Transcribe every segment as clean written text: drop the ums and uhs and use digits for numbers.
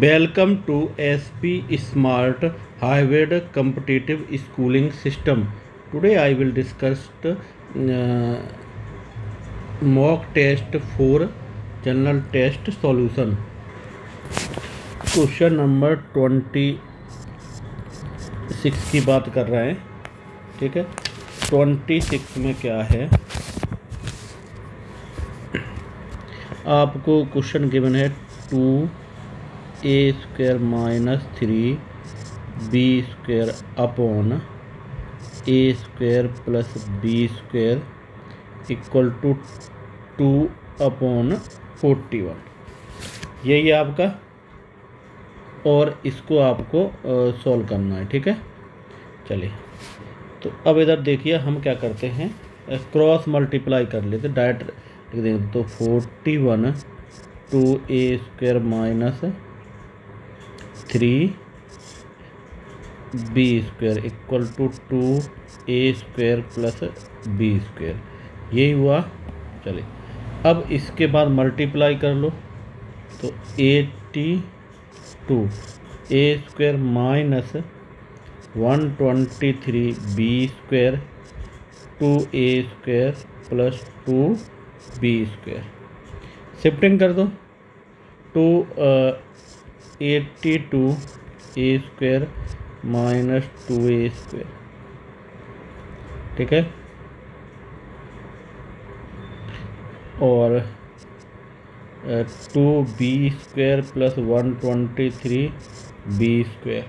Welcome to SP Smart Hybrid Competitive Schooling System. Today I will discuss mock test for general test solution. Question number 26 की बात कर रहे हैं, ठीक है। 26 में क्या है, आपको क्वेश्चन गिवन है 2a² - 3b² upon a² + b² equal to 2/41। यही है आपका, और इसको आपको सॉल्व करना है, ठीक है। चलिए, तो अब इधर देखिए हम क्या करते हैं, क्रॉस मल्टीप्लाई कर लेते, डायरेक्ट लिख देंगे। तो 41 2a² - 3b² equal to 2a² + b²। यही हुआ। चलिए, अब इसके बाद मल्टीप्लाई कर लो, तो 82 a² - 123b² 2a² + 2b²। Shifting कर दो, 82 a² - 2a², ठीक है। और 2b² + 123b²,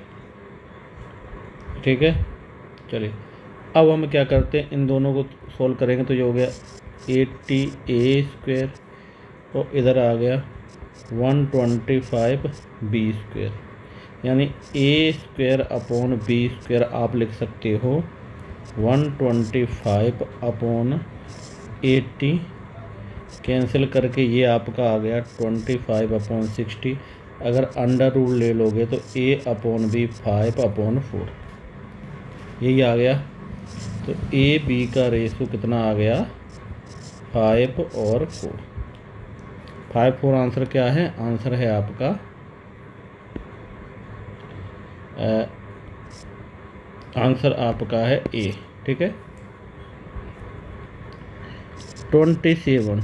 ठीक है। चलिए, अब हम क्या करते हैं, इन दोनों को सॉल्व करेंगे तो ये हो गया 80a², और इधर आ गया 125b², यानी a²/b² आप लिख सकते हो 125/80, कैंसिल करके ये आपका आ गया 25/60। अगर अंडर रूल ले लोगे तो a/b 5/4, यही आ गया। तो a b का रेशो कितना आ गया, 5 और 4। 5 4 आंसर क्या है, आंसर है आपका आंसर आपका है ए, ठीक है। 27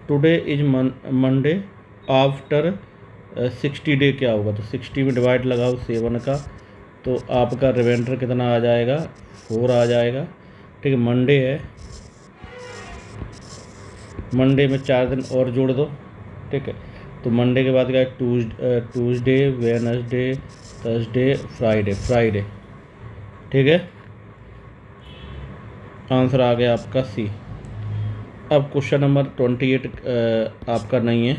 today is Monday after 60 day क्या होगा, तो 60 में डिवाइड लगाओ 7 का, तो आपका रिमाइंडर कितना आ जाएगा, 4 आ जाएगा, ठीक है। मंडे है, मंडे में 4 दिन और जोड़ दो, ठीक है। तो मंडे के बाद क्या है, ट्यूसडे, वेडनेसडे, थर्सडे, फ्राइडे, ठीक है। आंसर आ गया आपका सी। अब क्वेश्चन नंबर 28 आपका नहीं है,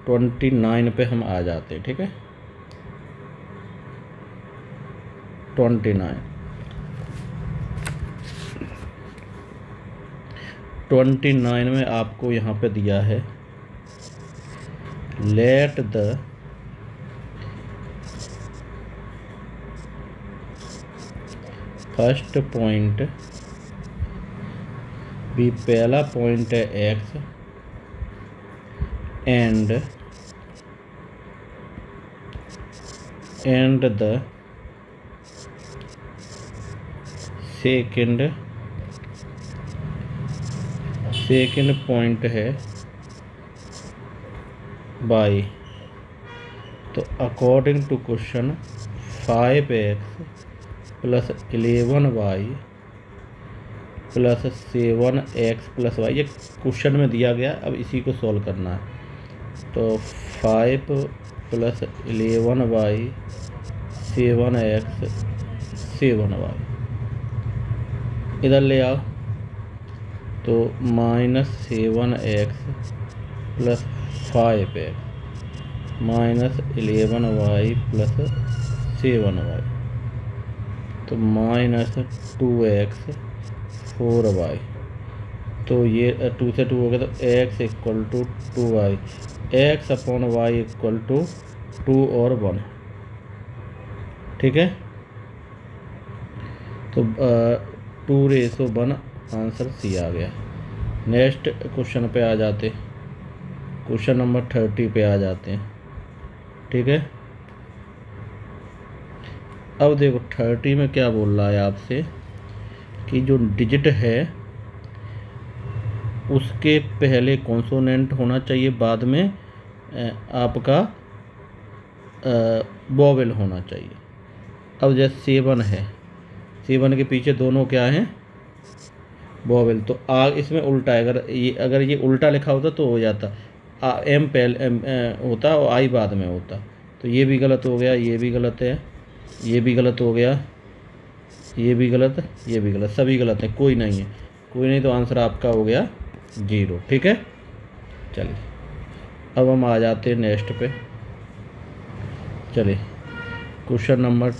29 पे हम आ जाते हैं, ठीक है। 29 में आपको यहाँ पे दिया है, लेट द फर्स्ट पॉइंट भी, पहला पॉइंट है x, and the second point है y। तो according to question 5x + 11y + 7x + y, ये क्वेश्चन में दिया गया। अब इसी को सॉल्व करना है, तो 5 + 11y 7x 7y इधर ले आओ, तो -7x + 5x -11y + 7y, तो -2x 4y। तो ये 2 से 2 हो गया, तो x = 2y, x/y = 2 और 1, ठीक है। तो 2:1 आंसर सी आ गया। नेक्स्ट क्वेश्चन पे आ जाते, क्वेश्चन नंबर 30 पे आ जाते हैं, ठीक है। अब देखो 30 में क्या बोल रहा है आपसे कि जो डिजिट है उसके पहले कॉन्सोनेंट होना चाहिए, बाद में आपका वोवेल होना चाहिए। अब जैसे 7 है, 7 के पीछे दोनों क्या हैं, वोवेल। तो इसमें उल्टा है, अगर ये उल्टा लिखा होता तो हो जाता, एम पहले होता और आई बाद में होता। तो ये भी गलत हो गया, ये भी गलत है, ये भी गलत हो गया, ये भी गलत, ये भी गलत, सभी गलत है, कोई नहीं है, कोई नहीं। तो आंसर आपका हो गया 0। ठीक है, चलिए अब हम आ जाते हैं नेक्स्ट पे। चलिए क्वेश्चन नंबर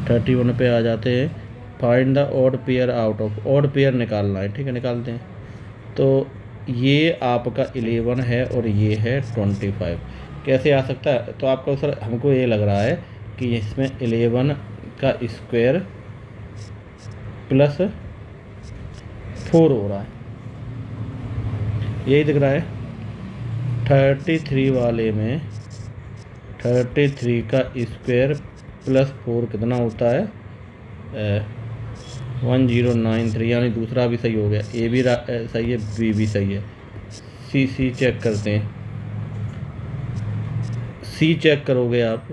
31 पे आ जाते हैं। Find the odd pair out of, odd pair निकालना है। ठीक है, निकालते हैं। तो ये आपका 11 है और ये है 25। कैसे आ सकता है? तो आपका सर हमको ये लग रहा है कि इसमें 11 का स्क्वायर प्लस 4 हो रहा है, यही दिख रहा है। 33 वाले में 33 का स्क्वायर प्लस 4 कितना होता है? 1093, यानी दूसरा भी सही हो गया, ए भी सही है, बी भी सही है। सी चेक करते हैं। सी चेक करोगे आप,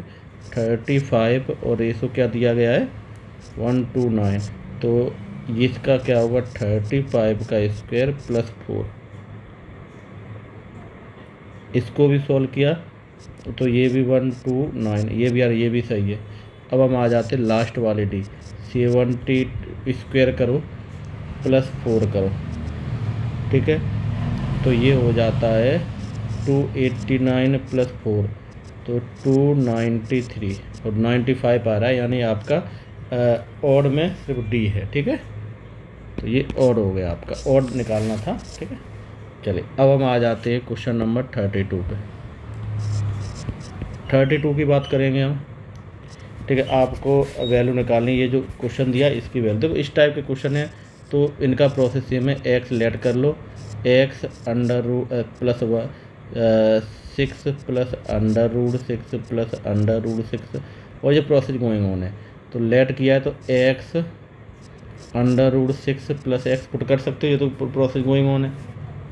35 और रेशो क्या दिया गया है 1:9। तो इसका क्या होगा 35 का स्क्वायर प्लस 4। इसको भी सॉल्व किया तो ये भी 1:9, ये भी यार ये भी सही है। अब हम आ जाते लास्ट वाले डी, 70 स्क्वायर करो प्लस 4 करो। ठीक है, तो ये हो जाता है 289 प्लस 4, तो 293 और 95 आ रहा है, यानी आपका ऑड में सिर्फ डी है। ठीक है, तो ये ऑड हो गया, आपका ऑड निकालना था। ठीक है, चलिए अब हम आ जाते हैं क्वेश्चन नंबर 32 पे। 32 की बात करेंगे हम। ठीक है, आपको वैल्यू निकालनी, ये जो क्वेश्चन दिया इसकी वैल्यू। देखो इस टाइप के क्वेश्चन है तो इनका प्रोसेस ये में एक्स लेट कर लो, x under root plus 6 plus under root 6 plus under root 6, और ये प्रोसेस गोइंग ऑन है। तो लेट किया है तो x under root 6 plus x put कर सकते हो, ये तो प्रोसेस गोइंग ऑन है।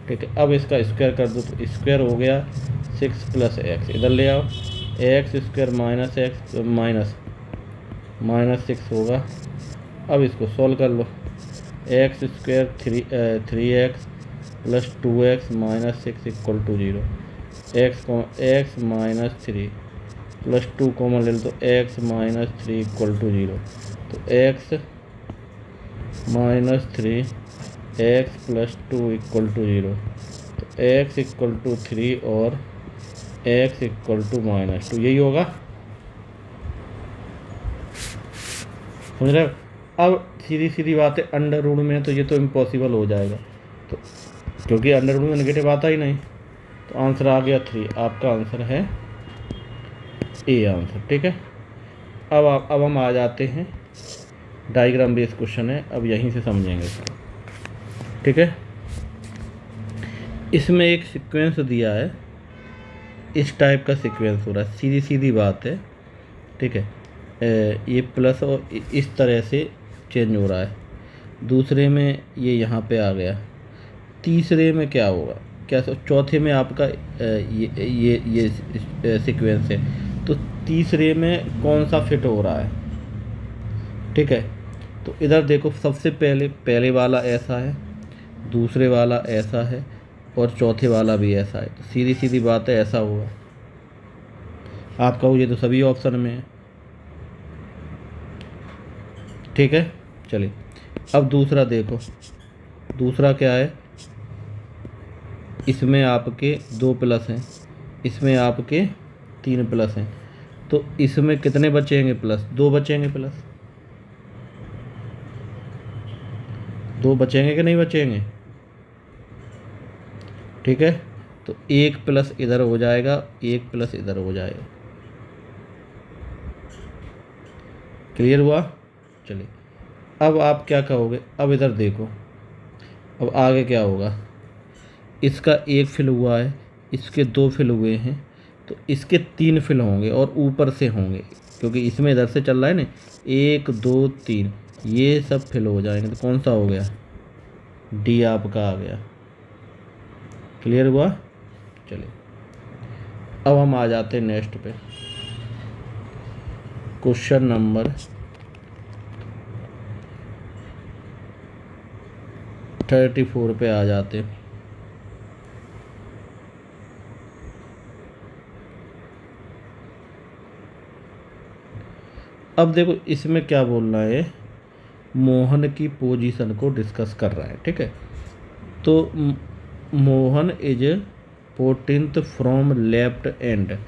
ठीक है, अब इसका स्क्वायर कर दो तो स्क्वायर हो गया 6 प्लस एक्स, इधर ले आओ, x square minus x minus 6 होगा। अब इसको सॉल्व कर लो, x square 3x plus 2x minus 6 equal to 0। X minus 3 plus 2 common ले लो तो एक्स माइनस 3 इक्वल टू 0। तो x minus 3 x plus 2 equal to 0। तो एक्स इक्वल टू 3 और एक्स इक्वल टू माइनस 2, यही होगा। समझ रहे हो? अब सीधी सीधी बात है, अंडर रूट में तो ये तो इम्पॉसिबल हो जाएगा, तो क्योंकि अंडर रूट में नेगेटिव आता ही नहीं। तो आंसर आ गया 3, आपका आंसर है ए आंसर। ठीक है, अब हम आ जाते हैं, डायग्राम बेस्ड क्वेश्चन है, अब यहीं से समझेंगे। ठीक है, इसमें एक सीक्वेंस दिया है, इस टाइप का सीक्वेंस हो रहा है, सीधी सीधी बात है। ठीक है, ये प्लस और इस तरह से चेंज हो रहा है। दूसरे में ये यहाँ पे आ गया, तीसरे में क्या होगा, क्या चौथे में आपका ये सीक्वेंस है, तो तीसरे में कौन सा फिट हो रहा है। ठीक है, तो इधर देखो, सबसे पहले वाला ऐसा है, दूसरे वाला ऐसा है और चौथे वाला भी ऐसा है, तो सीधी सीधी बात है ऐसा होगा। आप कहो ये तो सभी ऑप्शन में है। ठीक है, चलिए अब दूसरा देखो, दूसरा क्या है, इसमें आपके 2 प्लस हैं, इसमें आपके 3 प्लस हैं, तो इसमें कितने बचेंगे प्लस? 2 बचेंगे प्लस, 2 बचेंगे कि नहीं बचेंगे? ठीक है, तो 1 प्लस इधर हो जाएगा, 1 प्लस इधर हो जाएगा। क्लियर हुआ? चलिए अब आप क्या कहोगे, अब इधर देखो, अब आगे क्या होगा, इसका 1 फिल हुआ है, इसके 2 फिल हुए हैं, तो इसके 3 फिल होंगे और ऊपर से होंगे, क्योंकि इसमें इधर से चल रहा है ना, 1 2 3 ये सब फिल हो जाएंगे। तो कौन सा हो गया, डी आपका आ गया। क्लियर हुआ। चलिए अब हम आ जाते हैं नेक्स्ट पे, क्वेश्चन नंबर 34 पे आ जाते हैं। अब देखो इसमें क्या बोल रहा है, मोहन की पोजीशन को डिस्कस कर रहा है, ठीक है। तो Mohan is 14th from left end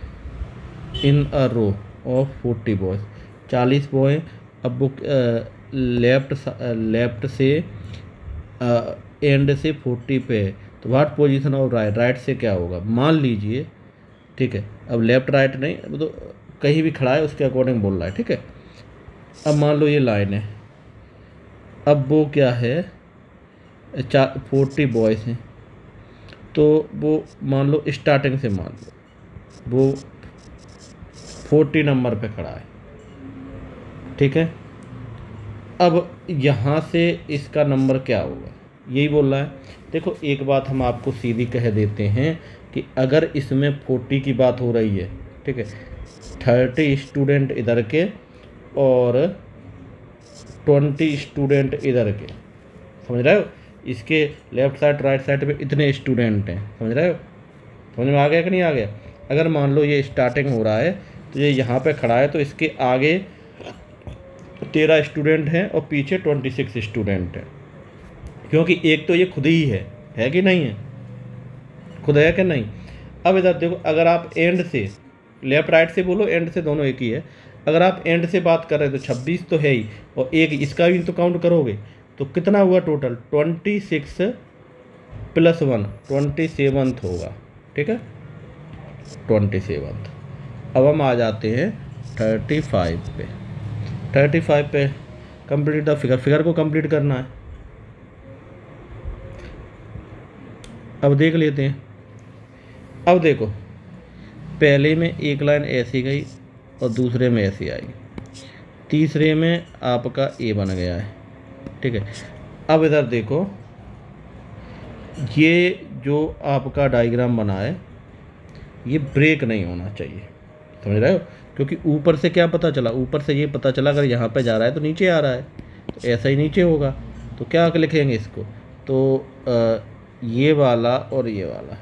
in a row of 40 boys, 40 boy. अब वो लेफ्ट से एंड से 40 पे है, तो what position of right, right से क्या होगा, मान लीजिए, ठीक है। अब लेफ्ट राइट नहीं, अब तो कहीं भी खड़ा है उसके अकॉर्डिंग बोल रहा है, ठीक है। अब मान लो ये लाइन है, अब वो क्या है, 40 बॉयज़ हैं, तो वो मान लो स्टार्टिंग से मान लो वो 40 नंबर पे खड़ा है, ठीक है। अब यहाँ से इसका नंबर क्या होगा, यही बोल रहा है। देखो एक बात हम आपको सीधी कह देते हैं कि अगर इसमें 40 की बात हो रही है, ठीक है, 30 स्टूडेंट इधर के और 20 स्टूडेंट इधर के, समझ रहे हो, इसके लेफ्ट साइड राइट साइड पे इतने स्टूडेंट हैं, समझ रहे हो, समझ में आ गया कि नहीं आ गया। अगर मान लो ये स्टार्टिंग हो रहा है तो ये यहाँ पे खड़ा है, तो इसके आगे 13 स्टूडेंट हैं और पीछे 26 स्टूडेंट हैं, क्योंकि एक तो ये खुद ही है कि नहीं है, खुद है कि नहीं। अब इधर देखो, अगर आप एंड से, लेफ्ट राइट से बोलो एंड से, दोनों एक ही है। अगर आप एंड से बात कर रहे हैं तो 26 तो है ही, और एक इसका भी तो काउंट करोगे तो कितना हुआ टोटल, 26 + 1 27 होगा, ठीक है, 27। अब हम आ जाते हैं 35 पे। 35 पे कंप्लीट द फिगर, फिगर को कंप्लीट करना है। अब देख लेते हैं। अब देखो पहले में एक लाइन ऐसी गई और दूसरे में ऐसी आई, तीसरे में आपका ए बन गया है, ठीक है। अब इधर देखो, ये जो आपका डायग्राम बना है ये ब्रेक नहीं होना चाहिए, समझ रहे हो, क्योंकि ऊपर से क्या पता चला, ऊपर से ये पता चला अगर यहाँ पे जा रहा है तो नीचे आ रहा है, तो ऐसा ही नीचे होगा। तो क्या लिखेंगे इसको, तो ये वाला और ये वाला,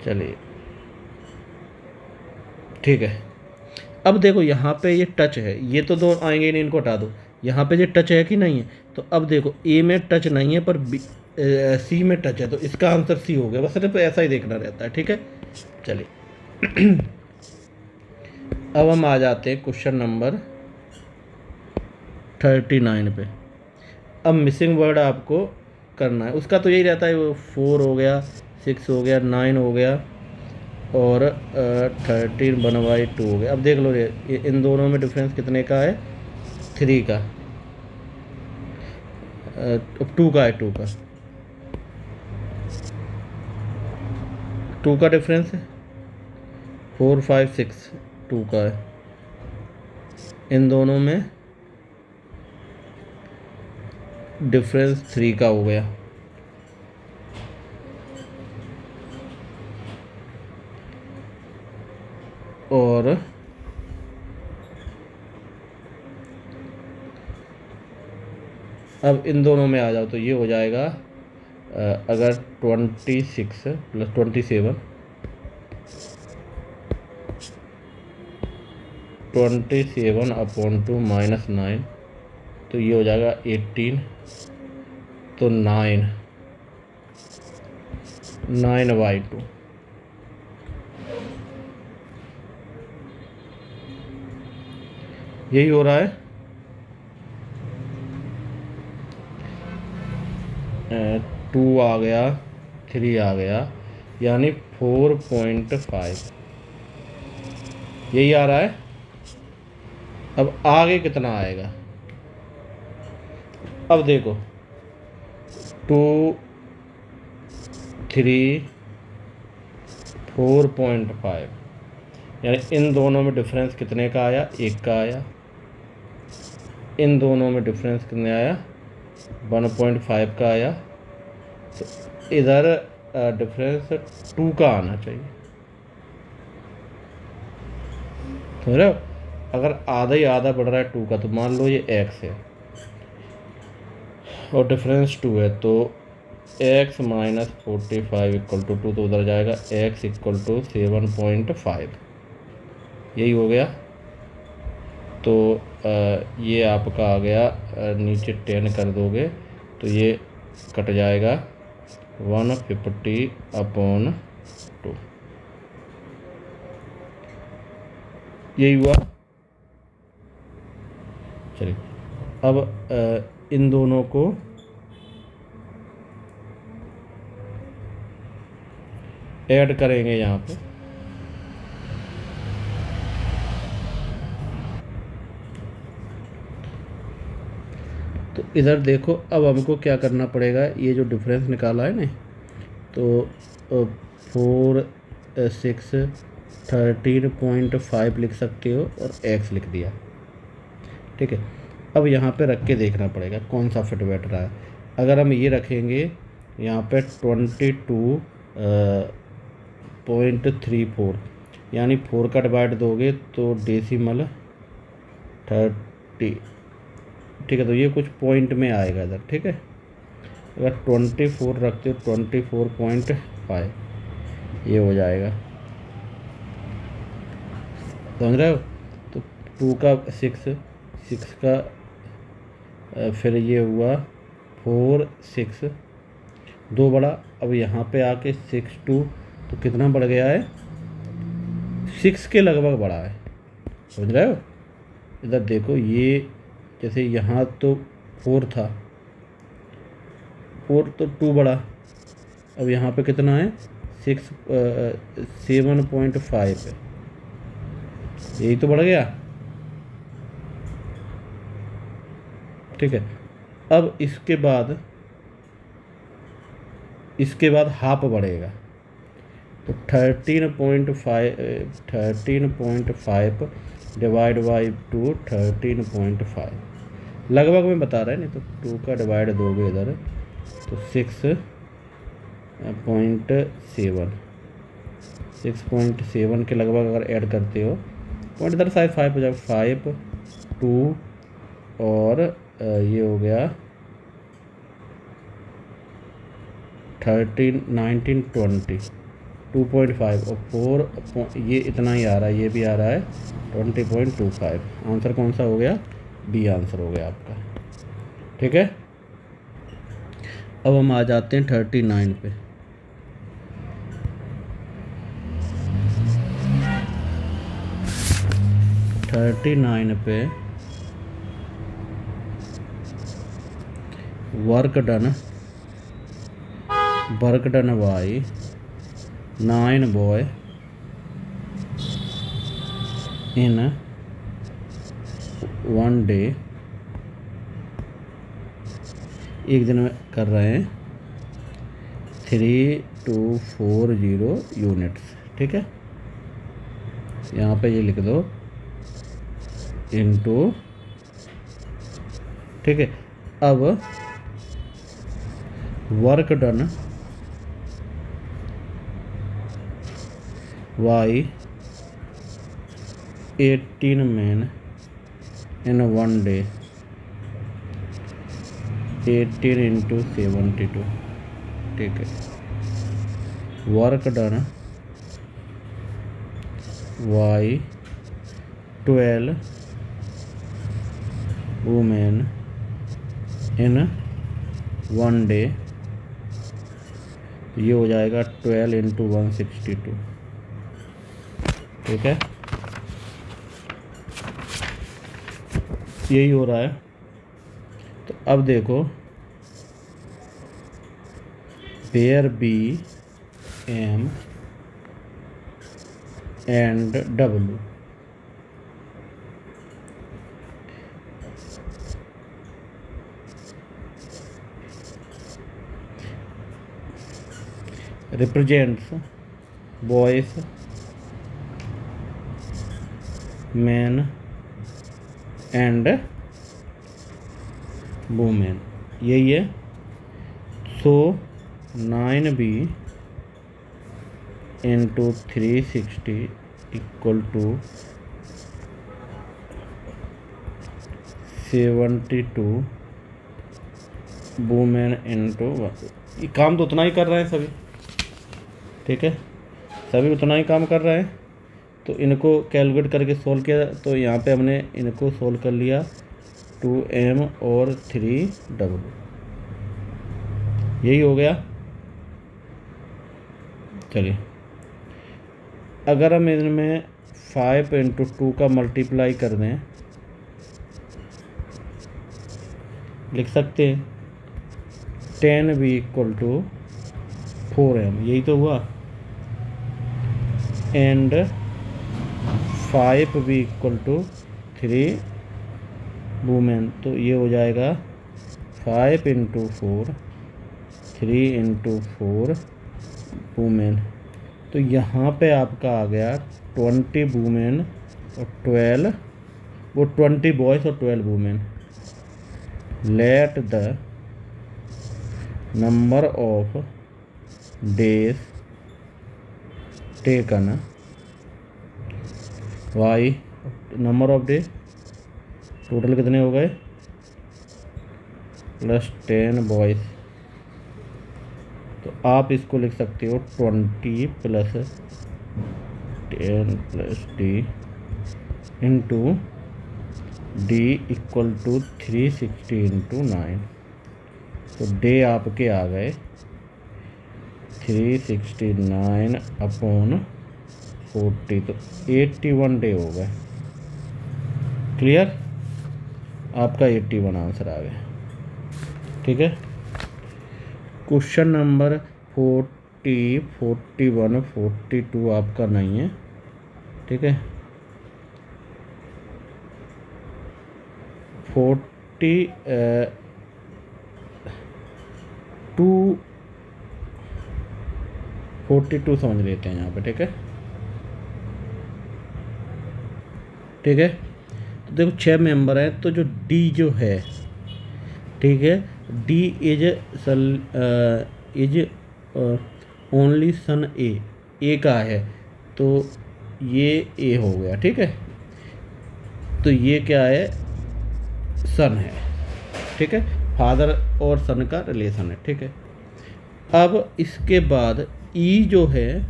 चलिए ठीक है। अब देखो यहाँ पे ये टच है, ये तो दो आएंगे नहीं, इनको हटा दो। यहाँ पे ये टच है कि नहीं है, तो अब देखो ए में टच नहीं है पर सी में टच है, तो इसका आंसर सी हो गया। बस सिर्फ ऐसा ही देखना रहता है, ठीक है। चलिए अब हम आ जाते हैं क्वेश्चन नंबर 39 पे। अब मिसिंग वर्ड आपको करना है, उसका तो यही रहता है, वो 4 हो गया, 6 हो गया, 9 हो गया और 13 1/2 हो गया। अब देख लो ये इन दोनों में डिफरेंस कितने का है, 3 का, 2 का है, 2 का डिफरेंस है, 4 5 6 2 का है। इन दोनों में डिफरेंस 3 का हो गया। और अब इन दोनों में आ जाओ तो ये हो जाएगा, अगर 26 + 27 27/2 -9, तो ये हो जाएगा 18, तो 9/2। यही हो रहा है। 2 आ गया, 3 आ गया, यानी 4.5 यही आ रहा है। अब आगे कितना आएगा, अब देखो 2 3 4.5, यानी इन दोनों में डिफरेंस कितने का आया? 1 का आया। इन दोनों में डिफरेंस कितने आया? 1.5 का आया। तो इधर डिफरेंस 2 का आना चाहिए, समझ रहे हो? अगर आधा ही आधा बढ़ रहा है 2 का, तो मान लो ये x है और डिफरेंस 2 है, तो x माइनस 45 इक्वल टू 2, तो उधर जाएगा x इक्वल टू 7.5, यही हो गया। तो ये आपका आ गया, नीचे 10 कर दोगे तो ये कट जाएगा 150/2, यही हुआ। चलिए अब इन दोनों को ऐड करेंगे यहाँ पे। तो इधर देखो, अब हमको क्या करना पड़ेगा, ये जो डिफरेंस निकाला है ना, तो 4 6 13.5 लिख सकते हो और x लिख दिया, ठीक है। अब यहाँ पे रख के देखना पड़ेगा कौन सा फिट बैठ रहा है। अगर हम ये रखेंगे यहाँ पे 22.34, यानी 4 का डिवाइड दोगे तो डेसिमल 30, ठीक है। तो ये कुछ पॉइंट में आएगा इधर, ठीक है। अगर 24 रखते हो 24.5 ये हो जाएगा, समझ रहे हो? तो 2 का 6 का फिर ये हुआ 4 6 2 बढ़ा। अब यहाँ पे आके 6 2, तो कितना बढ़ गया है? 6 के लगभग बढ़ा है, समझ रहे हो? इधर देखो, ये जैसे यहाँ तो 4 था, 4 तो 2 बढ़ा। अब यहाँ पे कितना है? 7.5 है, यही तो बढ़ गया, ठीक है। अब इसके बाद हाफ बढ़ेगा, तो 13.5 डिवाइड बाई 2 13.5 लगभग में बता रहा है, नहीं तो 2 का डिवाइड दोगे इधर तो 6.7 के लगभग अगर ऐड करते हो, पॉइंट इधर शायद 5 हो जाए, 5 2 और ये हो गया 13 19 20 2.5 और 4, ये इतना ही आ रहा है, ये भी आ रहा है 20.25। आंसर कौन सा हो गया? बी आंसर हो गया आपका, ठीक है। अब हम आ जाते हैं 39 पे। Work done by 9 boy in 1 day, एक दिन में कर रहे हैं 3240 यूनिट्स, ठीक है। यहाँ पे ये लिख दो इनटू, ठीक है। अब work done by 18 men in 1 day, 18 into 72, ठीक है। Work done by 12 women in 1 day, ये हो जाएगा 12 into 162, ठीक है। यही हो रहा है। तो अब देखो, pair B M and W, represents boys man and women, यही है। So 9b into 360 equal to 72 women into 1। ये काम तो उतना ही कर रहे हैं सभी, ठीक है, सभी उतना ही काम कर रहे हैं। तो इनको कैलकुलेट करके सोल्व किया, तो यहाँ पे हमने इनको सोल्व कर लिया 2m और 3w, यही हो गया। चलिए, अगर हम इनमें 5 इंटू 2 का मल्टीप्लाई कर दें, लिख सकते हैं 10b इक्वल टू 4m, यही तो हुआ, and 5b equal to 3 women, तो ये हो जाएगा 5 इंटू 4 3 इंटू 4 वुमेन। तो यहाँ पे आपका आ गया 20 वुमेन और 12, वो 20 बॉयज़ और 12 women. Let the number of days taken Y, number of day total कितने हो गए, प्लस 10 बॉयज़। तो आप इसको लिख सकते हो 20 plus 10 plus D into D equal to 360 into 9। तो डे आपके आ गए 369 अपॉन 40, तो 81 डे हो गए। क्लियर, आपका 81 आंसर आ गया, ठीक है। क्वेश्चन नंबर 40, 41, 42 आपका नहीं है, ठीक है। 42 समझ लेते हैं यहाँ पे, ठीक है, ठीक है। तो देखो 6 मेंबर हैं, तो जो डी जो है, ठीक है, डी इज ओनली सन ए का है, तो ये ए हो गया, ठीक है। तो ये क्या है, सन है, ठीक है, फादर और सन का रिलेशन है, ठीक है। अब इसके बाद ई जो है,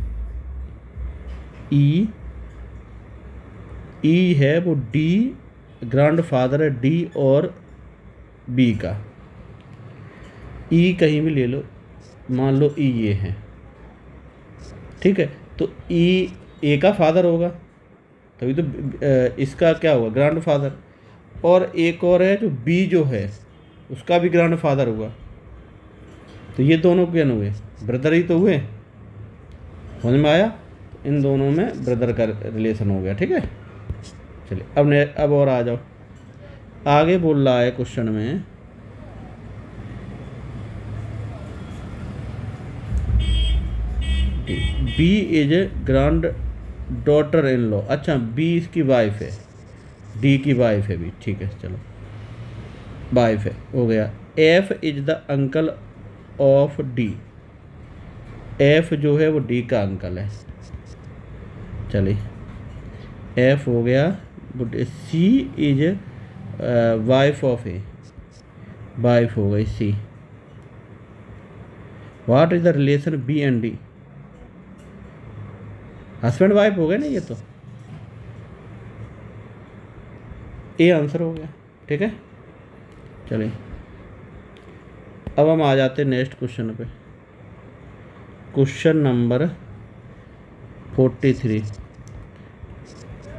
ई है वो डी ग्रैंड फादर है डी और बी का। ई कहीं भी ले लो, मान लो ई ये है, ठीक है, तो ई ए का फादर होगा, तभी तो इसका क्या हुआ, ग्रैंड फादर। और एक और है जो बी जो है, उसका भी ग्रैंड फादर हुआ। तो ये दोनों क्या हुए, ब्रदर ही तो हुए, समझ में आया। इन दोनों में ब्रदर का रिलेशन हो गया, ठीक है। चलिए अब और आ जाओ, आगे बोल रहा है क्वेश्चन में B is granddaughter in law. अच्छा, बी इसकी वाइफ है, डी की वाइफ है भी, ठीक है, चलो वाइफ है, हो गया। F is the uncle of D, F जो है वो डी का अंकल है, चलिए एफ हो गया। C is wife of A, wife हो गई C. What is the relation B and D, husband wife हो गए ना ये, तो ए आंसर हो गया, ठीक है। चलिए अब हम आ जाते हैं नेक्स्ट क्वेश्चन पे। Question number 43,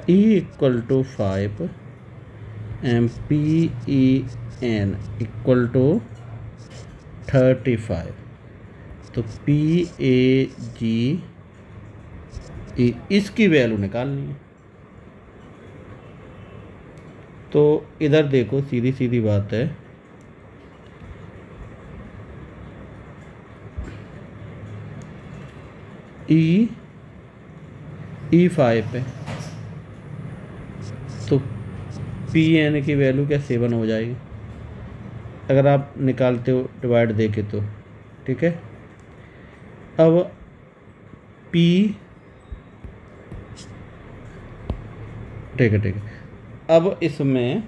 E equal to 5 M P E N equal to 35। तो पी ए जी ई, इसकी वैल्यू निकालनी है। तो इधर देखो, सीधी सीधी बात है, ई E5 पे, तो Pn की वैल्यू क्या 7 हो जाएगी अगर आप निकालते हो डिवाइड दे के तो, ठीक है। अब P, ठीक है, अब इसमें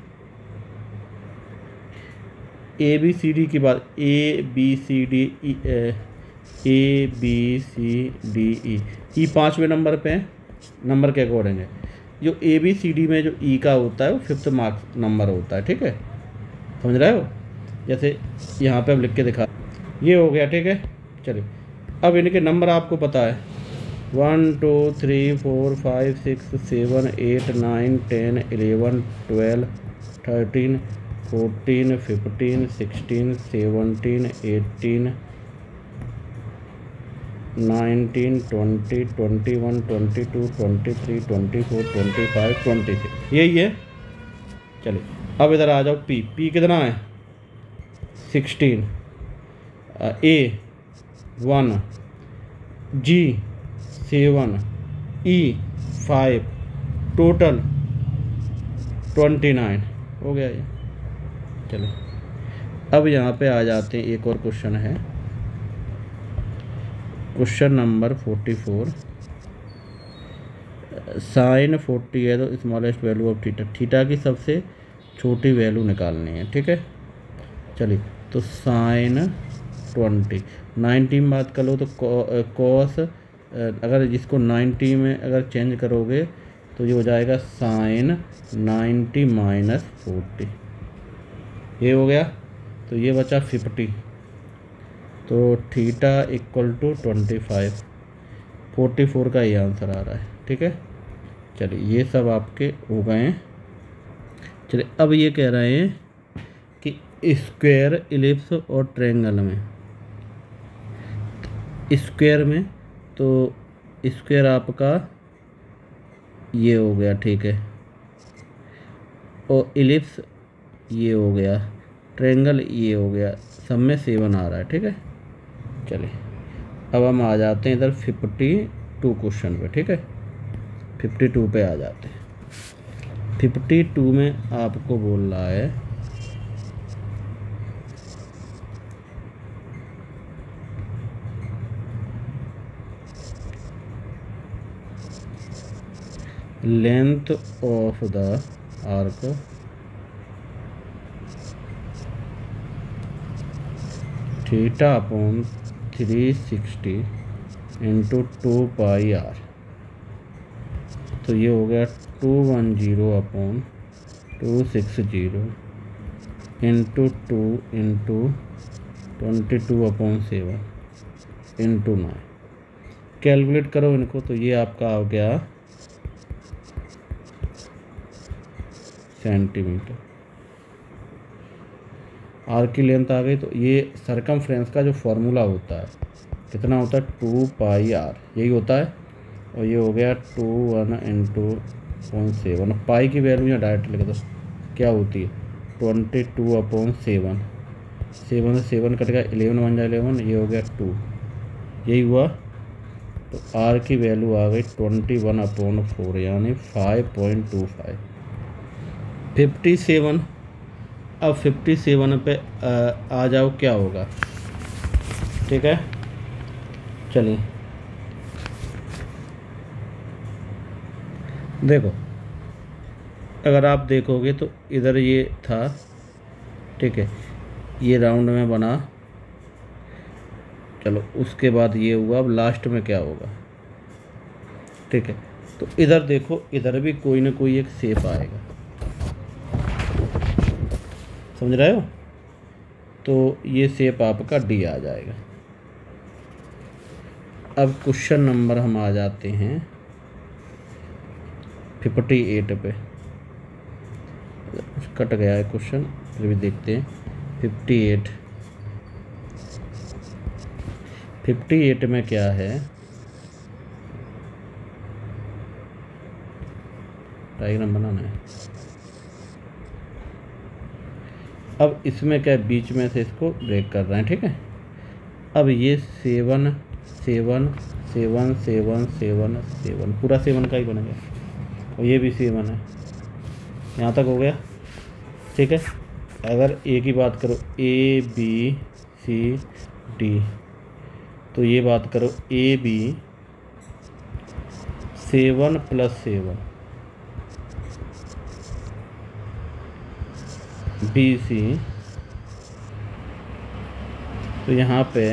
ABCD की बात, ABCD E 5वें नंबर पे है, नंबर के अकॉर्डिंग है। जो ABCD में जो E का होता है वो 5th मार्क्स नंबर होता है, ठीक है, समझ रहे हो। जैसे यहाँ पे अब लिख के दिखा, ये हो गया, ठीक है। चलिए अब इनके नंबर आपको पता है, 1 2 3 4 5 6 7 8 9 10 11 12 13 14 15 16 17 18 19 20 21 22 23 24 25 26, यही है। चलिए अब इधर आ जाओ, P कितना है 16, A 1, G 7, E 5, टोटल 29 हो गया ये। चलिए अब यहाँ पे आ जाते हैं, एक और क्वेश्चन है, क्वेश्चन नंबर 44। साइन 40 है तो स्मॉलेस्ट वैल्यू ऑफ थीटा की सबसे छोटी वैल्यू निकालनी है, ठीक है। चलिए तो साइन 20, 90 में बात कर लो तो कॉस, अगर जिसको 90 में अगर चेंज करोगे तो ये हो जाएगा साइन 90 माइनस 40, ये हो गया। तो ये बचा 50, तो थीटा इक्वल टू 25, 44 का ये आंसर आ रहा है, ठीक है। चलिए ये सब आपके हो गए हैं। चलिए अब ये कह रहे हैं कि स्क्वायर, इलिप्स और ट्रायंगल में, स्क्वायर में तो स्क्वायर आपका ये हो गया, ठीक है, और इलिप्स ये हो गया, ट्रायंगल ये हो गया, सब में 7 आ रहा है, ठीक है। चलिए अब हम आ जाते हैं इधर 52 क्वेश्चन पे, ठीक है, 52 पे आ जाते हैं। 52 में आपको बोल रहा है length of the arc theta upon 360 into 2 pi R, तो ये हो गया 210 upon 260 into 2 into 22 upon 7 into 9। Calculate करो इनको तो ये आपका आ गया सेंटीमीटर। आर की लेंथ आ गई, तो ये सरकमफ्रेंस का जो फॉर्मूला होता है कितना होता है 2 पाई आर, यही होता है। और ये हो गया 21 इंटू 7, पाई की वैल्यू यहाँ डायरेक्ट लिख दो, क्या होती है 22 अपॉन 7, 7 से 7 कट गया, 11 बन जाए 11, ये हो गया 2, यही हुआ। तो आर की वैल्यू आ गई 21 अपॉन 4 यानी 5.25। 57, अब 57 पे आ जाओ क्या होगा, ठीक है। चलिए देखो, अगर आप देखोगे तो इधर ये था, ठीक है, ये राउंड में बना, चलो उसके बाद ये हुआ, अब लास्ट में क्या होगा, ठीक है। तो इधर देखो, इधर भी कोई ना कोई एक शेप आएगा, समझ रहे हो, तो ये शेप आपका डी आ जाएगा। अब क्वेश्चन नंबर हम आ जाते हैं 58 पे, कट गया है क्वेश्चन, फिर भी देखते हैं 58 में क्या है, डायग्राम बनाना है। अब इसमें क्या बीच में से इसको ब्रेक कर रहे हैं, ठीक है। अब ये 7 7 7 7 7 7 पूरा 7 का ही बनेगा, और ये भी 7 है। यहाँ तक हो गया, ठीक है। अगर ए की बात करो ABCD, तो ये बात करो AB 7 + 7, BC, तो यहाँ पे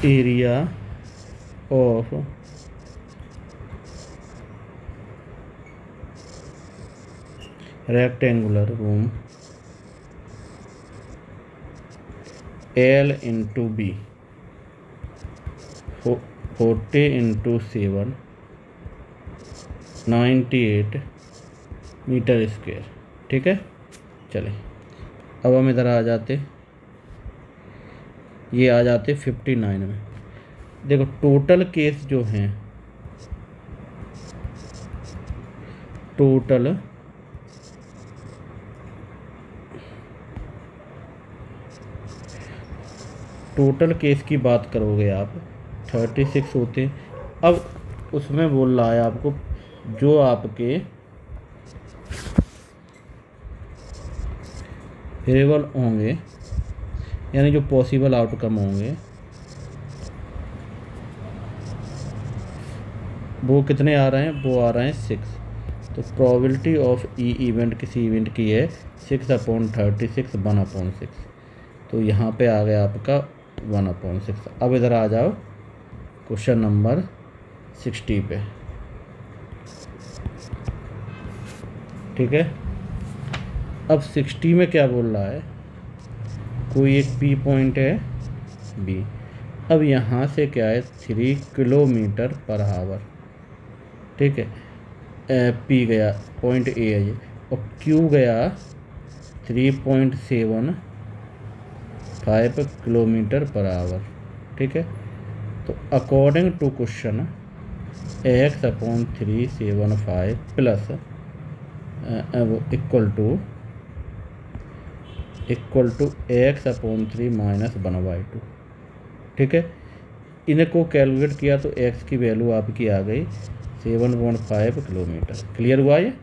area of rectangular room L × B 40 × 7 98 metre square, ठीक है। चले अब हम इधर आ जाते, ये आ जाते 59 में। देखो टोटल केस जो हैं, टोटल केस की बात करोगे आप 36 होते हैं। अब उसमें बोल रहा है आपको जो आपके वेरिएबल होंगे, यानी जो पॉसिबल आउटकम होंगे, वो कितने आ रहे हैं, वो आ रहे हैं 6। तो प्रोबेबिलिटी ऑफ इवेंट, किसी इवेंट की है 6/36 1/6। तो यहाँ पे आ गया आपका 1/6। अब इधर आ जाओ क्वेश्चन नंबर 60 पे, ठीक है। अब 60 में क्या बोल रहा है, कोई एक P पॉइंट है B, अब यहाँ से क्या है 3 km/h, ठीक है। P गया पॉइंट A है ये, और Q गया 3.75 km/h, ठीक है। तो according to question x/375 plus equal to x/3 - 1/2, ठीक है। इनको कैलकुलेट किया तो x की वैल्यू आपकी आ गई 7.5 किलोमीटर। क्लियर हुआ ये।